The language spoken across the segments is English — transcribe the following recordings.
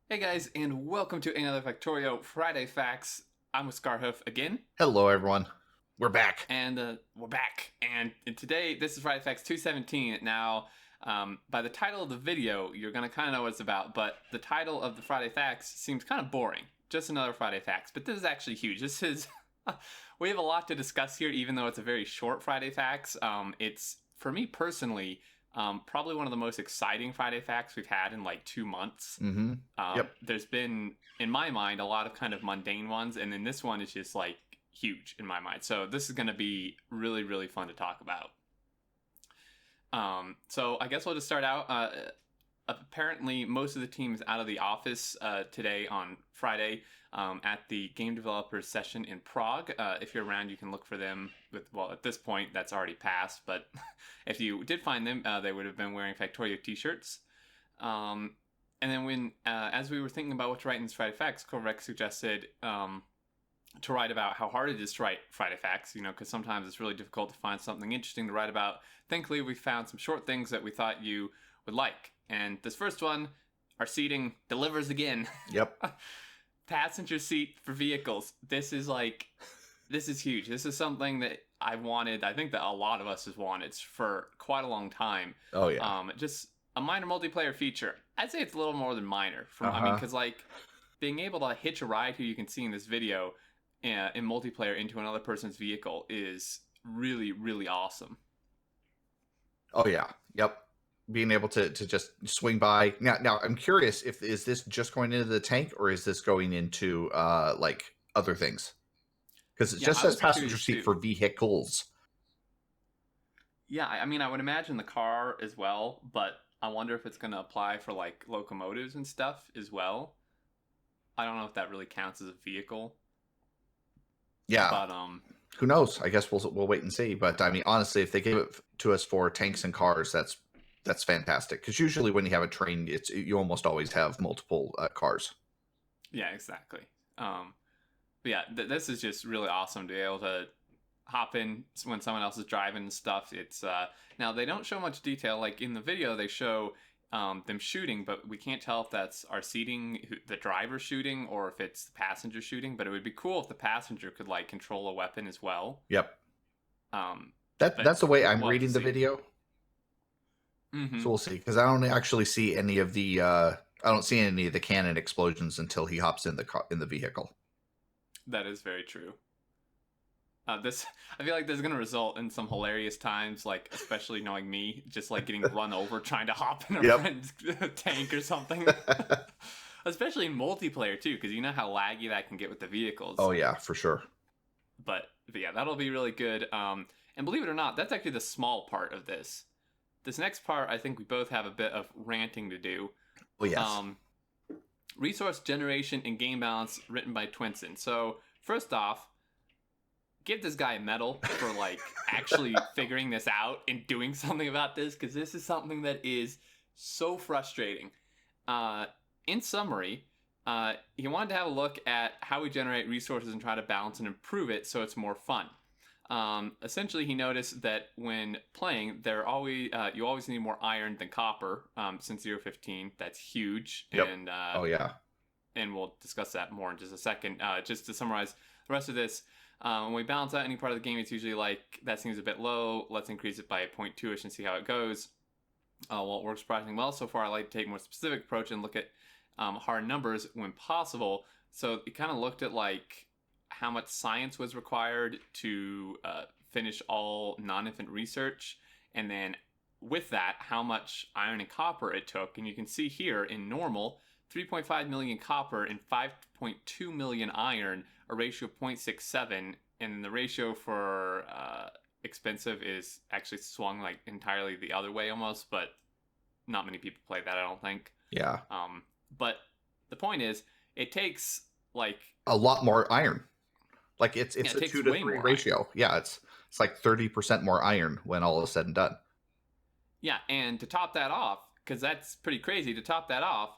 Hey guys, and welcome to another Factorio Friday Facts. I'm with Scarhoof again, Hello, everyone. We're back. and we're back. And today, this is Friday Facts 217. Now, by the title of the video, you're gonna kind of know what it's about. But the title of the Friday Facts seems kind of boring. Just another Friday Facts. But this is actually huge. This is we have a lot to discuss here, even though it's a very short Friday Facts. It's for me personally. Probably one of the most exciting Friday Facts we've had in like 2 months. Mm-hmm. Yep. There's been, in my mind, a lot of kind of mundane ones, and then this one is just like huge in my mind. So this is going to be really, really fun to talk about. So I guess we'll just start out. Apparently, most of the team is out of the office today on Friday at the game developers session in Prague. If you're around, you can look for them. Well, at this point, that's already passed, but if you did find them, they would have been wearing Factorio t-shirts. And then as we were thinking about what to write in this Friday Facts, Kovac suggested to write about how hard it is to write Friday Facts, because sometimes it's really difficult to find something interesting to write about. Thankfully, we found some short things that we thought you would like. And this first one, our seating delivers again. Yep. Passenger seat for vehicles. This is huge. This is something that I wanted. I think that a lot of us has wanted for quite a long time. Oh yeah. Just a minor multiplayer feature. I'd say it's a little more than minor. Uh-huh. Because like being able to hitch a ride, who you can see in this video, in multiplayer into another person's vehicle is really, really awesome. Oh yeah. Yep. Being able to just swing by. Now I'm curious is this just going into the tank or is this going into like other things? Because it Yeah, just I says was passenger curious seat too. for vehicles. Yeah, I would imagine the car as well, but I wonder if it's going to apply for like locomotives and stuff as well. I don't know if that really counts as a vehicle, Yeah. but Who knows? I guess we'll wait and see. But I mean, honestly, if they give it to us for tanks and cars, that's fantastic. Because usually when you have a train, you almost always have multiple cars. yeah, exactly. But yeah, this is just really awesome to be able to hop in when someone else is driving and stuff. It's now they don't show much detail. Like in the video, they show them shooting, but we can't tell if that's our seating, the driver shooting, or if it's the passenger shooting. But it would be cool if the passenger could like control a weapon as well. Yep. Um, That but that's the way I'm we'll have to reading the see. video. Mm-hmm. So we'll see, because I don't actually see any of the I don't see any of the cannon explosions until he hops in the vehicle. That is very true. This I feel like this is gonna result in some hilarious times, like especially knowing me, just like getting run over trying to hop in a Yep. friend's tank or something. Especially in multiplayer too, because you know how laggy that can get with the vehicles. Oh yeah, for sure. But yeah, that'll be really good. And believe it or not, that's actually the small part of this. This next part, I think we both have a bit of ranting to do. Oh yes. Um, Resource generation and game balance, written by Twinson. So first off, give this guy a medal for like actually figuring this out and doing something about this, because this is something that is so frustrating. In summary, he wanted to have a look at how we generate resources and try to balance and improve it so it's more fun. Essentially, he noticed that when playing, you always need more iron than copper. Since 0.15, that's huge, Yep. and Oh yeah. we'll discuss that more in just a second. Just to summarize the rest of this, when we balance out any part of the game, it's usually like, that seems a bit low, let's increase it by 0.2ish and see how it goes. Well, it works surprisingly well so far. I like to take a more specific approach and look at hard numbers when possible. So it kind of looked at like how much science was required to finish all non-infant research, and then with that, how much iron and copper it took. And you can see here in normal, 3.5 million copper and 5.2 million iron, a ratio of 0.67, and the ratio for expensive is actually swung like entirely the other way almost, but not many people play that, I don't think. Yeah. But the point is, it takes like, A lot more iron. Like it's yeah, it a takes 2 to way 3 more iron. ratio. Yeah, it's like 30% more iron when all is said and done. Yeah, and to top that off, because that's pretty crazy, to top that off,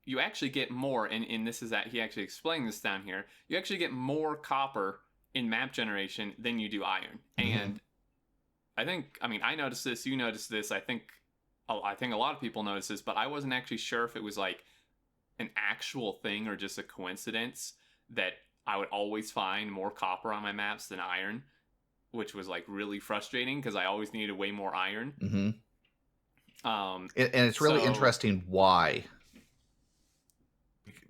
you actually get more, and this is that he actually explained this down here. You actually get more copper in map generation than you do iron. Mm-hmm. And I think, I noticed this, you noticed this, I think I think a lot of people noticed this, but I wasn't actually sure if it was like an actual thing or just a coincidence that I would always find more copper on my maps than iron, which was like really frustrating because I always needed way more iron. Mm-hmm. Um, And it's really so interesting why.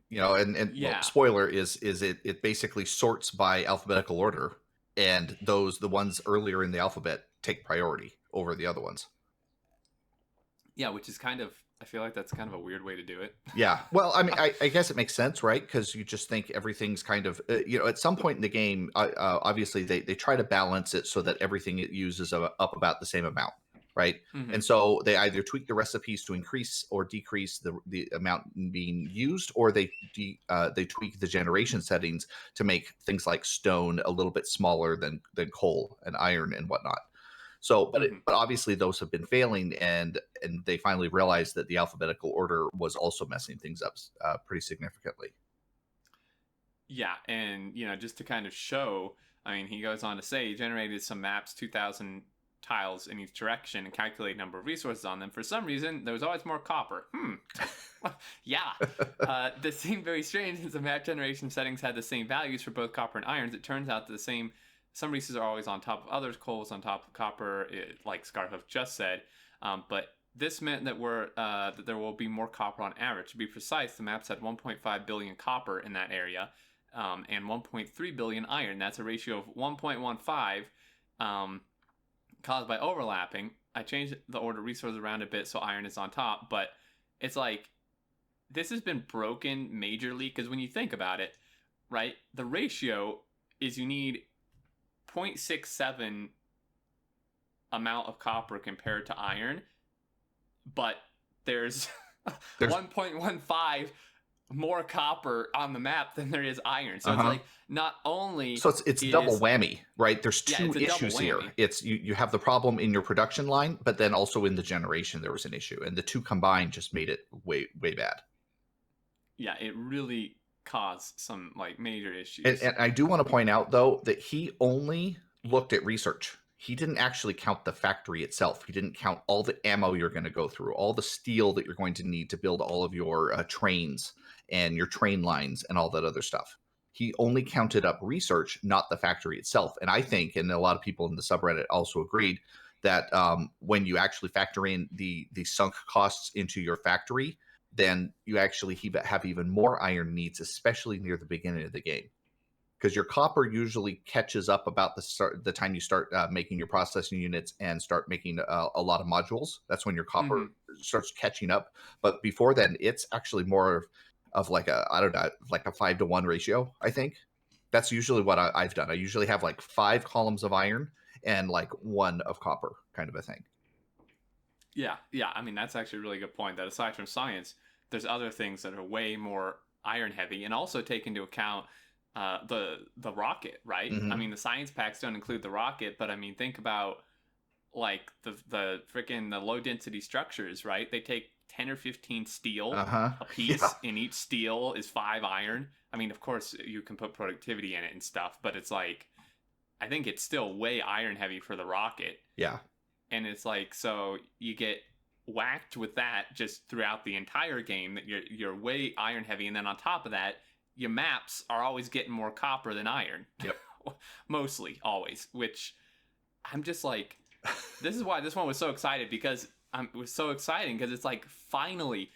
And well, yeah, spoiler is it basically sorts by alphabetical order, and the ones earlier in the alphabet take priority over the other ones. yeah, which is kind of, I feel like that's kind of a weird way to do it. Yeah. Well, I mean, I guess it makes sense, right? Because you just think everything's kind of, at some point in the game, obviously they try to balance it so that everything it uses up about the same amount, right? Mm-hmm. And so they either tweak the recipes to increase or decrease the amount being used, or they tweak the generation settings to make things like stone a little bit smaller than coal and iron and whatnot. So, Mm-hmm. but obviously those have been failing, and they finally realized that the alphabetical order was also messing things up pretty significantly. Yeah, and just to kind of show, I mean, he goes on to say he generated some maps, 2,000 tiles in each direction, and calculate number of resources on them. For some reason, there was always more copper. Yeah. This seemed very strange since the map generation settings had the same values for both copper and irons. It turns out that some resources are always on top of others. Coal is on top of copper, like Scarhoof just said. But this meant that that there will be more copper on average. To be precise, the maps had 1.5 billion copper in that area, and 1.3 billion iron. That's a ratio of 1.15, caused by overlapping. I changed the order of resources around a bit so iron is on top, but it's like this has been broken majorly because when you think about it, right, the ratio is you need 0.67 amount of copper compared to iron, but there's 1.15 more copper on the map than there is iron. So it's like not only so it's double whammy, right? There's two issues here. It's you have the problem in your production line, but then also in the generation there was an issue, and the two combined just made it way bad. Yeah, it really caused some like major issues. And I do want to point out though that he only looked at research. He didn't actually count the factory itself. He didn't count all the ammo you're going to go through, all the steel that you're going to need to build all of your trains and your train lines and all that other stuff. He only counted up research, not the factory itself. And I think, and a lot of people in the subreddit also agreed, that when you actually factor in the sunk costs into your factory, then you actually have even more iron needs, especially near the beginning of the game. Because your copper usually catches up about the time you start making your processing units and start making a lot of modules. That's when your copper starts catching up. But before then, it's actually more of like I don't know, like a 5-to-1 ratio, I think. That's usually what I've done. I usually have like 5 columns of iron and like 1 of copper, kind of a thing. Yeah. I mean, that's actually a really good point. That aside from science, there's other things that are way more iron heavy, and also take into account the rocket, right? I mean, the science packs don't include the rocket, but I mean, think about like the freaking the low density structures, right? They take 10 or 15 steel a piece, and each steel is 5 iron. I mean, of course, you can put productivity in it and stuff, but it's like, I think it's still way iron heavy for the rocket. Yeah. And it's like, so you get whacked with that just throughout the entire game, that you're way iron heavy, and then on top of that, your maps are always getting more copper than iron. Yep. Mostly, always. Which I'm just like, this is why this one was so excited, because it was so exciting because it's like finally,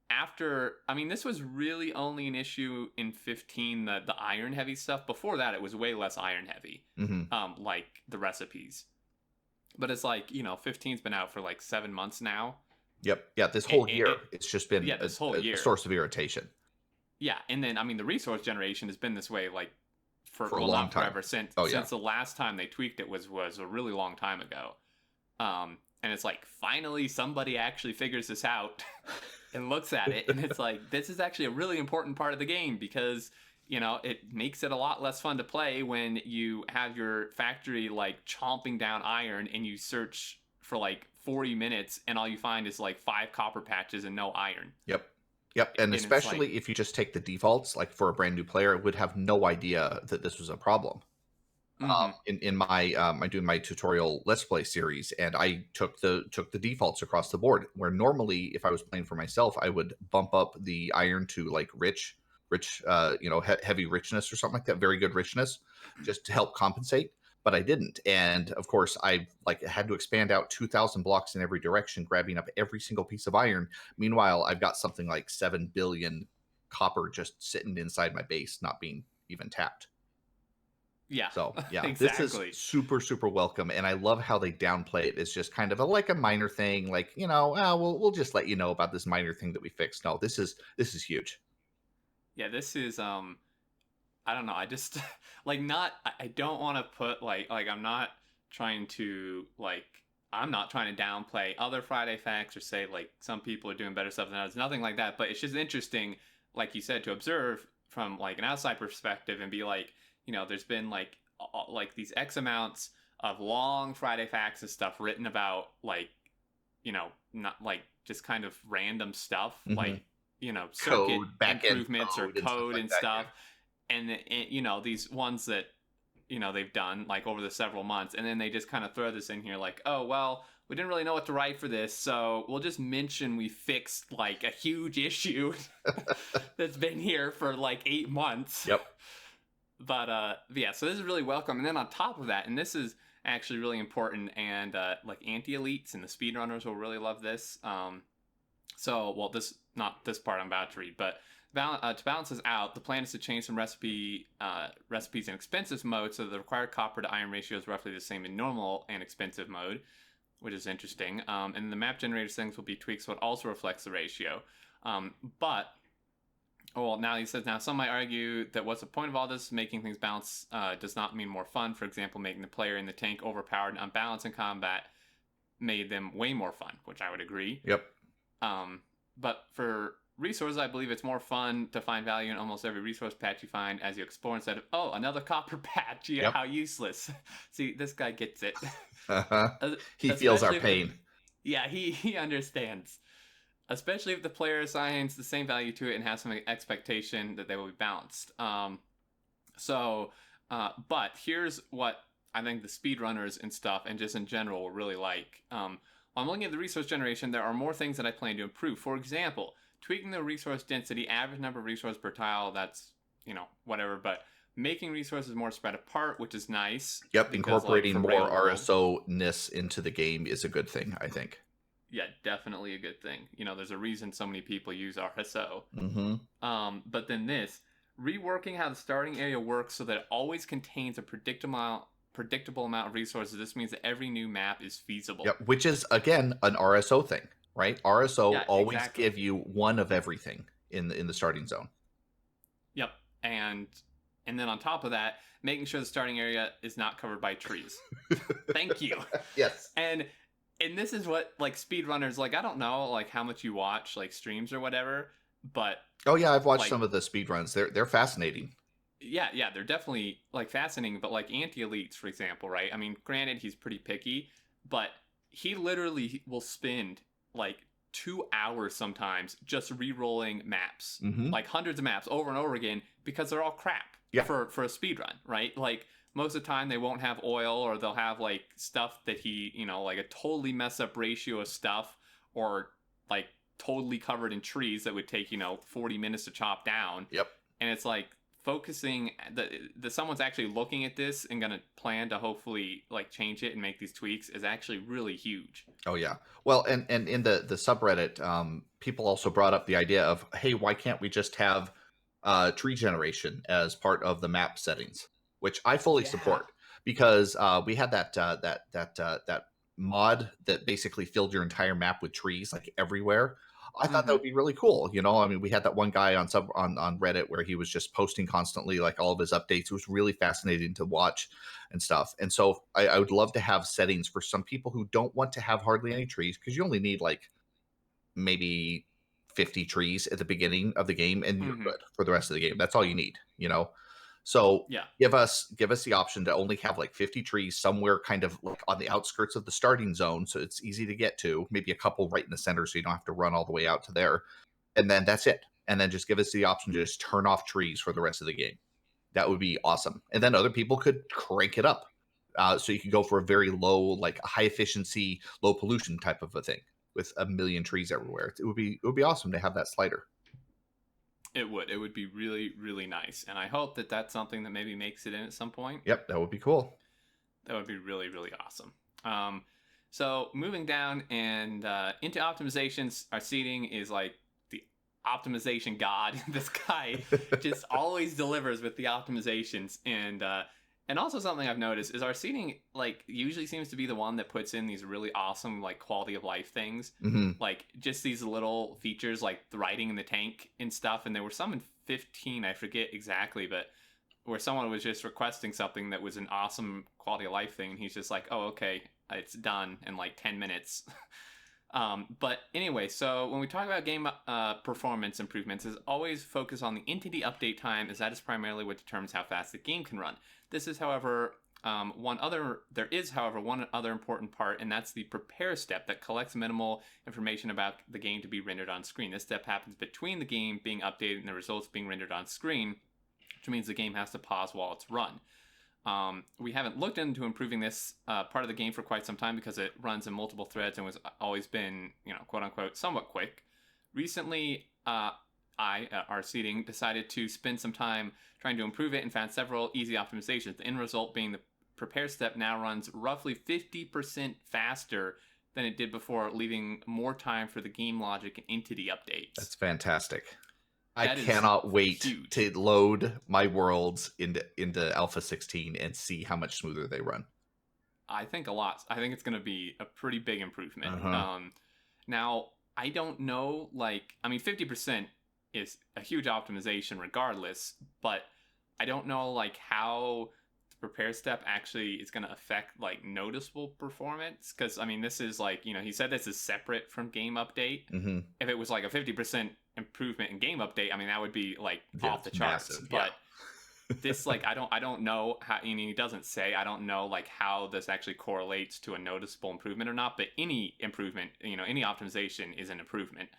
after, I mean, this was really only an issue in 15, the iron heavy stuff. Before that, it was way less iron heavy, like the recipes. But it's like, 15's been out for like 7 months now. Yep. Yeah, this whole year, it's just been this whole year. A source of irritation. Yeah, and then, I mean, the resource generation has been this way like for a long time. Forever, since the last time they tweaked it was a really long time ago. And it's like, finally somebody actually figures this out and looks at it, and it's like, this is actually a really important part of the game, because it makes it a lot less fun to play when you have your factory like chomping down iron, and you search for like 40 minutes and all you find is like 5 copper patches and no iron. Yep. And especially if you just take the defaults, like for a brand new player, would have no idea that this was a problem. Mm-hmm. in my I'm doing my tutorial let's play series, and I took the defaults across the board. Where normally, if I was playing for myself, I would bump up the iron to like rich, heavy richness or something like that, very good richness, just to help compensate. But I didn't, and of course, I like had to expand out 2,000 blocks in every direction, grabbing up every single piece of iron. Meanwhile, I've got something like 7 billion copper just sitting inside my base, not being even tapped. Yeah, So yeah, this is exactly. super super welcome, and I love how they downplay it. It's just kind of like a minor thing, like we'll just let you know about this minor thing that we fixed. No, this is huge. Yeah, this is I don't know. I just like not. I don't want to put like I'm not trying to like I'm not trying to downplay other Friday facts or say like some people are doing better stuff than others. Nothing like that. But it's just interesting, like you said, to observe from like an outside perspective and be like, there's been like these X amounts of long Friday facts and stuff written about like not like just kind of random stuff Hmm. like circuit Code, back end improvements or code, and stuff code like and that. stuff and these ones that they've done like over the several months, and then they just kind of throw this in here like, oh well, we didn't really know what to write for this, so we'll just mention we fixed like a huge issue that's been here for like 8 months. Yep. But yeah, so this is really welcome. And then on top of that, and this is actually really important, and like anti-elites and the speedrunners will really love this. So, well, this not this part I'm about to read, but to balance this out, the plan is to change some recipes in expensive mode, so the required copper to iron ratio is roughly the same in normal and expensive mode, which is interesting. And the map generator settings will be tweaked so it also reflects the ratio. But well, now he says, now some might argue that what's the point of all this? Making things balance does not mean more fun. For example, making the player in the tank overpowered and unbalanced in combat made them way more fun, which I would agree. Yep. But for resources, I believe it's more fun to find value in almost every resource patch you find as you explore instead of, oh, another copper patch. Yeah, Yep. how useless. See, this guy gets it. Uh-huh. He feels our Especially pain. yeah, he understands. Especially if the player assigns the same value to it and has some expectation that they will be balanced. But here's what I think the speedrunners and stuff, and just in general, will really like. While I'm looking at the resource generation, there are more things that I plan to improve. For example, tweaking the resource density, average number of resources per tile, that's, whatever, but making resources more spread apart, which is nice. Yep. Because, like, Incorporating for more real world, RSO-ness into the game is a good thing, I think. yeah, definitely a good thing. There's a reason so many people use RSO. Mm-hmm. But then this, reworking how the starting area works so that it always contains a predictable amount of resources. This means that every new map is feasible. Yep. Which is again an RSO thing, right? RSO Yeah, always exactly. give you one of everything in the starting zone. Yep. And then on top of that, making sure the starting area is not covered by trees. Thank you. Yes. And this is what like speedrunners like. I don't know like how much you watch like streams or whatever, but Oh yeah, I've watched like some of the speed runs. They're fascinating. yeah, they're definitely like fascinating. But like anti-elites, for example, right? I mean, granted, he's pretty picky, but he literally will spend like 2 hours sometimes just re-rolling maps, Mm-hmm. like hundreds of maps over and over again because they're all crap Yeah. for a speed run, right? Like most of the time they won't have oil, or they'll have like stuff that he like a totally mess up ratio of stuff, or like totally covered in trees that would take 40 minutes to chop down. Yep. And it's like focusing the someone's actually looking at this and gonna plan to hopefully like change it and make these tweaks is actually really huge. Oh yeah. Well, and in the subreddit, people also brought up the idea of, hey, why can't we just have tree generation as part of the map settings, which I fully Yeah. support, because we had that mod that basically filled your entire map with trees like everywhere. I thought that Mm-hmm. would be really cool. I mean, we had that one guy on Reddit where he was just posting constantly, like all of his updates. It was really fascinating to watch and stuff. And so I would love to have settings for some people who don't want to have hardly any trees, because you only need like maybe 50 trees at the beginning of the game and you're Mm-hmm. good for the rest of the game. That's all you need. So Yeah. give us the option to only have like 50 trees somewhere kind of like on the outskirts of the starting zone, so it's easy to get to, maybe a couple right in the center so you don't have to run all the way out to there. And then that's it. And then just give us the option to just turn off trees for the rest of the game. That would be awesome. And then other people could crank it up. So you could go for a very low, like high efficiency, low pollution type of a thing with a million trees everywhere. It would be awesome to have that slider. It would. It would be really, really nice. And I hope that that's something that maybe makes it in at some point. Yep, that would be cool. That would be really, really awesome. So moving down and into optimizations, our seating is like the optimization god. This guy just always delivers with the optimizations. And also something I've noticed is our seating like usually seems to be the one that puts in these really awesome like quality of life things, like just these little features like the writing in the tank and stuff. And there were some in 15, I forget exactly, but where someone was just requesting something that was an awesome quality of life thing, and he's just like, "Oh, okay, it's done in like 10 minutes." But anyway, so when we talk about game performance improvements, is always focus on the entity update time, as that is primarily what determines how fast the game can run. This is, however, one other important part, and that's the prepare step that collects minimal information about the game to be rendered on screen. This step happens between the game being updated and the results being rendered on screen, which means the game has to pause while it's run. We haven't looked into improving this part of the game for quite some time because it runs in multiple threads and was always been, quote unquote, somewhat quick. Recently, our seating decided to spend some time trying to improve it and found several easy optimizations. The end result being the prepare step now runs roughly 50% faster than it did before, leaving more time for the game logic and entity updates. That's fantastic. I That is cannot wait huge. to load my worlds into Alpha 16 and see how much smoother they run. I think a lot. I think it's going to be a pretty big improvement. Now, I don't know, 50% is a huge optimization regardless, but I don't know, how the prepare step actually is going to affect, noticeable performance. Because, this is, he said this is separate from game update. If it was, a 50% improvement in game update, that would be, off the charts. Massive, but this, I don't know how, he doesn't say, I don't know, how this actually correlates to a noticeable improvement or not, but any improvement, any optimization is an improvement.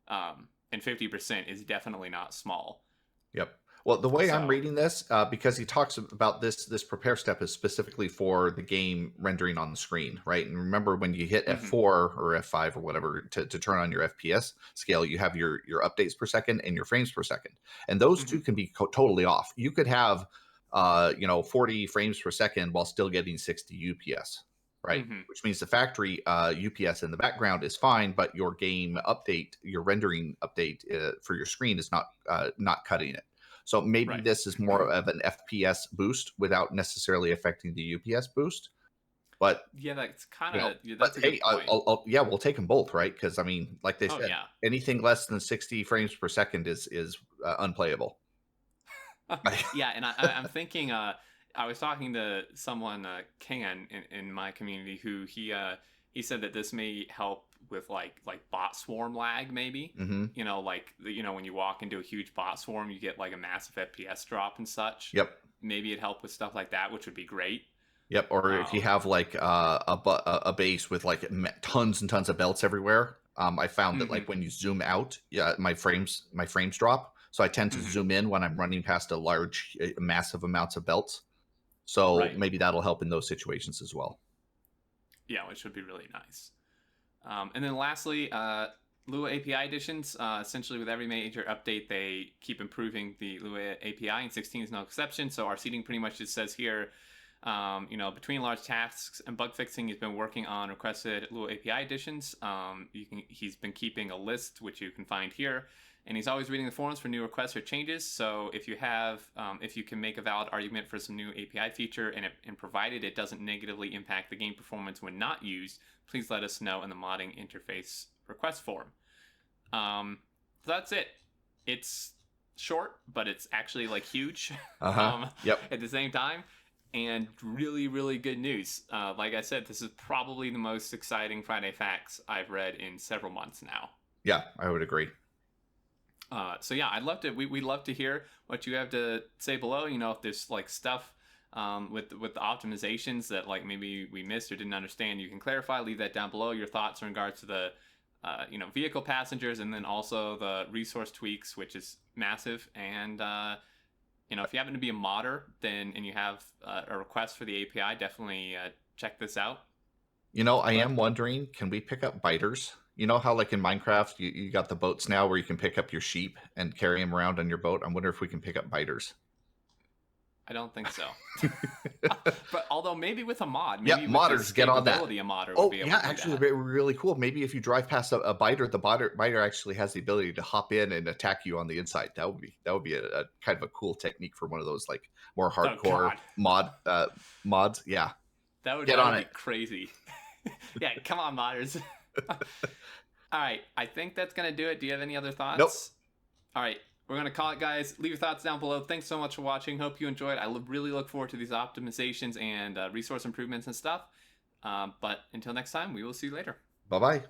And 50% is definitely not small. Yep. Well, the way I'm reading this, because he talks about this prepare step is specifically for the game rendering on the screen, right? And remember, when you hit F4 or F5 or whatever to turn on your FPS scale, you have your updates per second and your frames per second. And those two can be totally off. You could have, 40 frames per second while still getting 60 UPS, right? Which means the factory UPS in the background is fine, but your game update, your rendering update for your screen is not cutting it. So maybe this is more of an FPS boost without necessarily affecting the UPS boost. But yeah, that's kind of. But hey, we'll take them both, right? Because like they said, anything less than 60 frames per second is unplayable. Yeah, and I'm thinking. I was talking to someone, Can, in my community, who he said that this may help with like bot swarm lag, maybe. When you walk into a huge bot swarm, you get like a massive FPS drop and such. Yep. Maybe it'd help with stuff like that, which would be great. Yep. Or if you have like a base with like tons and tons of belts everywhere, I found that like when you zoom out, my frames drop. So I tend to zoom in when I'm running past massive amounts of belts. So maybe that'll help in those situations as well. Yeah, which would be really nice. And then lastly, Lua API additions. Essentially, with every major update, they keep improving the Lua API, and 16 is no exception. So our seating pretty much just says here, between large tasks and bug fixing, he's been working on requested Lua API additions. He's been keeping a list, which you can find here. And he's always reading the forums for new requests or changes. So if you can make a valid argument for some new API feature and provided it doesn't negatively impact the game performance when not used, please let us know in the modding interface request form. So that's it. It's short, but it's actually huge at the same time. And really, really good news. Like I said, this is probably the most exciting Friday Facts I've read in several months now. Yeah, I would agree. So yeah, we'd love to hear what you have to say below. If there's stuff with the optimizations that maybe we missed or didn't understand, you can clarify. Leave that down below. Your thoughts in regards to the vehicle passengers, and then also the resource tweaks, which is massive. And if you happen to be a modder, and you have a request for the API, definitely check this out. I am wondering, can we pick up biters? You know how like in Minecraft, you got the boats now where you can pick up your sheep and carry them around on your boat? I wonder if we can pick up biters. I don't think so. But although maybe with a mod, maybe with modders get on that. A modder would be able yeah, to do actually, that. It'd be really cool. Maybe if you drive past a biter, the biter actually has the ability to hop in and attack you on the inside. That would be a kind of a cool technique for one of those like more hardcore mods. Yeah, that would be crazy. Yeah, come on, modders. All right, I think that's gonna do it. Do you have any other thoughts? Nope. All right. We're going to call it, guys. Leave your thoughts down below. Thanks so much for watching. Hope you enjoyed. I really look forward to these optimizations and resource improvements and stuff. But until next time, we will see you later. Bye-bye.